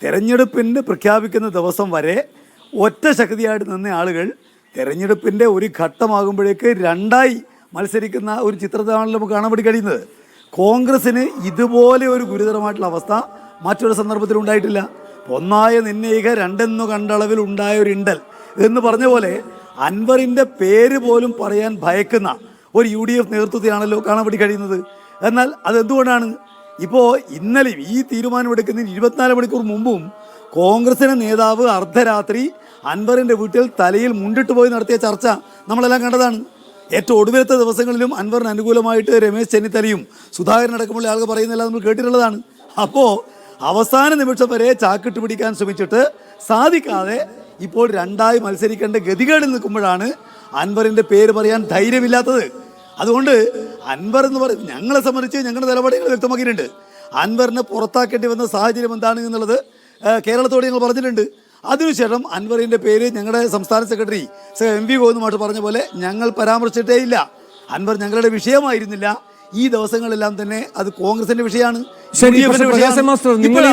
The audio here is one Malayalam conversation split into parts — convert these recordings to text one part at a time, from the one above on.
തെരഞ്ഞെടുപ്പിന് പ്രഖ്യാപിക്കുന്ന ദിവസം വരെ ഒറ്റ ശക്തിയായിട്ട് നിന്ന ആളുകൾ തെരഞ്ഞെടുപ്പിൻ്റെ ഒരു ഘട്ടമാകുമ്പോഴേക്ക് രണ്ടായി മത്സരിക്കുന്ന ഒരു ചിത്രത്താണല്ലോ നമുക്ക് കാണാൻ വേണ്ടി കഴിയുന്നത്. കോൺഗ്രസ്സിന് ഇതുപോലെ ഒരു ഗുരുതരമായിട്ടുള്ള അവസ്ഥ മറ്റൊരു സന്ദർഭത്തിൽ ഉണ്ടായിട്ടില്ല. ഒന്നായ നിന്നയിക രണ്ടെന്നു കണ്ടളവിൽ ഉണ്ടായ ഒരു ഇണ്ടൽ എന്ന് പറഞ്ഞ പോലെ അൻവറിൻ്റെ പേര് പോലും പറയാൻ ഭയക്കുന്ന ഒരു UDF നേതൃത്വത്തെയാണല്ലോ കാണാൻ വേണ്ടി കഴിയുന്നത്. എന്നാൽ അതെന്തുകൊണ്ടാണ്? ഇപ്പോൾ ഇന്നലെയും ഈ തീരുമാനമെടുക്കുന്നതിന് 24 മണിക്കൂർ മുമ്പും കോൺഗ്രസിൻ്റെ നേതാവ് അർദ്ധരാത്രി അൻവറിൻ്റെ വീട്ടിൽ തലയിൽ മുണ്ടിട്ട് പോയി നടത്തിയ ചർച്ച നമ്മളെല്ലാം കണ്ടതാണ്. ഏറ്റവും ഒടുവിലത്തെ ദിവസങ്ങളിലും അൻവറിന് അനുകൂലമായിട്ട് രമേശ് ചെന്നിത്തലയും സുധാകരൻ അടക്കമുള്ള ആളുകൾ പറയുന്നില്ല നമ്മൾ കേട്ടിട്ടുള്ളതാണ്. അപ്പോൾ അവസാന നിമിഷം വരെ ചാക്കിട്ട് പിടിക്കാൻ ശ്രമിച്ചിട്ട് സാധിക്കാതെ ഇപ്പോൾ രണ്ടായി മത്സരിക്കേണ്ട ഗതികേടിൽ നിൽക്കുമ്പോഴാണ് അൻവറിൻ്റെ പേര് പറയാൻ ധൈര്യമില്ലാത്തത്. അതുകൊണ്ട് അൻവർ എന്ന് പറയും, ഞങ്ങളെ സംബന്ധിച്ച് ഞങ്ങളുടെ നിലപാടുകൾ വ്യക്തമാക്കിയിട്ടുണ്ട്. അൻവറിനെ പുറത്താക്കേണ്ടി വന്ന സാഹചര്യം എന്താണ് എന്നുള്ളത് കേരളത്തോട് ഞങ്ങൾ പറഞ്ഞിട്ടുണ്ട്. അതിനുശേഷം അൻവറിൻ്റെ പേര് ഞങ്ങളുടെ സംസ്ഥാന സെക്രട്ടറി MV ഗോവിന്ദമായിട്ട് പറഞ്ഞ പോലെ ഞങ്ങൾ പരാമർശിച്ചിട്ടേ ഇല്ല. അൻവർ ഞങ്ങളുടെ വിഷയമായിരുന്നില്ല. ഈ ദിവസങ്ങളെല്ലാം തന്നെ അത് കോൺഗ്രസിന്റെ വിഷയമാണ്. നിങ്ങൾ ഈ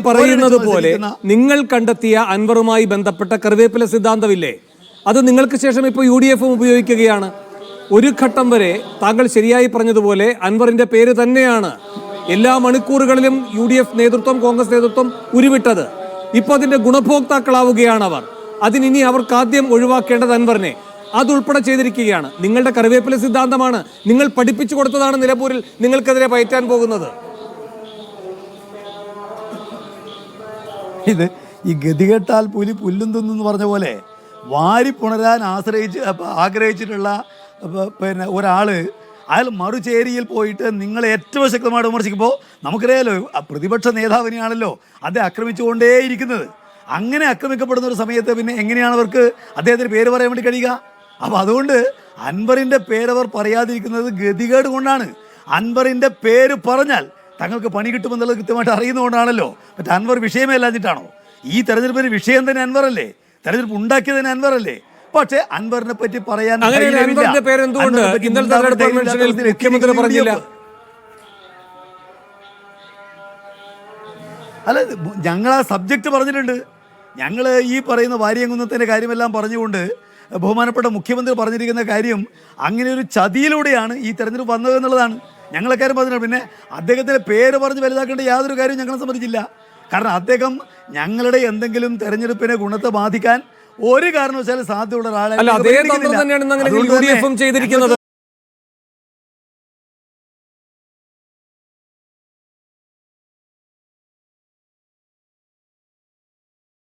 പറയുന്നത് പോലെ നിങ്ങൾ കണ്ടെത്തിയ അൻവറുമായി ബന്ധപ്പെട്ട കറിവേപ്പില സിദ്ധാന്തമില്ലേ, അത് നിങ്ങൾക്ക് ശേഷം ഇപ്പോൾ UDF ഉപയോഗിക്കുകയാണ്. ഒരു ഘട്ടം വരെ താങ്കൾ ശരിയായി പറഞ്ഞതുപോലെ അൻവറിന്റെ പേര് തന്നെയാണ് എല്ലാ മണിക്കൂറുകളിലും UDF നേതൃത്വം, കോൺഗ്രസ് നേതൃത്വം ഉരുവിട്ടത്. ഇപ്പോൾ അതിന്റെ ഗുണഭോക്താക്കളാവുകയാണ് അവർ. അതിനി അവർക്ക് ആദ്യം ഒഴിവാക്കേണ്ടത് അൻവറിനെ അതുൾപ്പെടെ ചെയ്തിരിക്കുകയാണ്. നിങ്ങളുടെ കറിവേപ്പില സിദ്ധാന്തമാണ്, നിങ്ങൾ പഠിപ്പിച്ചു കൊടുത്തതാണ് നിലമ്പൂരിൽ നിങ്ങൾക്കെതിരെ പയറ്റാൻ പോകുന്നത്. ഇത് ഈ ഗതികെട്ടാൽ പുലി പുല്ലും തിന്നു പറഞ്ഞ പോലെ വാരിപ്പുണരാൻ ആഗ്രഹിച്ചിട്ടുള്ള ഒരാൾ അയാൾ മറുചേരിയിൽ പോയിട്ട് നിങ്ങളെ ഏറ്റവും ശക്തമായിട്ട് വിമർശിക്കുമ്പോൾ നമുക്കറിയാലോ പ്രതിപക്ഷ നേതാവിനെയാണല്ലോ അദ്ദേഹം ആക്രമിച്ചുകൊണ്ടേയിരിക്കുന്നത്. അങ്ങനെ ആക്രമിക്കപ്പെടുന്ന ഒരു സമയത്ത് പിന്നെ എങ്ങനെയാണ് അവർക്ക് അദ്ദേഹത്തിന് പേര് പറയാൻ വേണ്ടി കഴിയുക? അപ്പോൾ അതുകൊണ്ട് അൻവറിൻ്റെ പേരവർ പറയാതിരിക്കുന്നത് ഗതികേട് കൊണ്ടാണ്. അൻവറിൻ്റെ പേര് പറഞ്ഞാൽ തങ്ങൾക്ക് പണി കിട്ടുമെന്നുള്ളത് കൃത്യമായിട്ട് അറിയുന്നതുകൊണ്ടാണല്ലോ. മറ്റേ അൻവർ വിഷയമേ അല്ലാഞ്ഞിട്ടാണോ? ഈ തെരഞ്ഞെടുപ്പിന് വിഷയം തന്നെ അൻവറല്ലേ, തെരഞ്ഞെടുപ്പ് ഉണ്ടാക്കിയത് തന്നെ അൻവറല്ലേ. പക്ഷേ അൻവറിനെ പറ്റി പറയാൻ അല്ല, ഞങ്ങൾ ആ സബ്ജക്റ്റ് പറഞ്ഞിട്ടുണ്ട്. ഞങ്ങൾ ഈ പറയുന്ന വാര്യംകുന്നത്തിൻ്റെ കാര്യമെല്ലാം പറഞ്ഞുകൊണ്ട് ബഹുമാനപ്പെട്ട മുഖ്യമന്ത്രി പറഞ്ഞിരിക്കുന്ന കാര്യം അങ്ങനെ ഒരു ചതിയിലൂടെയാണ് ഈ തെരഞ്ഞെടുപ്പ് വന്നത് എന്നുള്ളതാണ് ഞങ്ങളെക്കാരും പറഞ്ഞിട്ടുണ്ട്. പിന്നെ അദ്ദേഹത്തിൻ്റെ പേര് പറഞ്ഞ് വലുതാക്കേണ്ട യാതൊരു കാര്യവും ഞങ്ങളെ സംബന്ധിച്ചില്ല. കാരണം അദ്ദേഹം ഞങ്ങളുടെ എന്തെങ്കിലും തെരഞ്ഞെടുപ്പിനെ ഗുണത്തെ ബാധിക്കാൻ ഒരു കാരണവശാലും സാധ്യതയുള്ള ഒരാളെ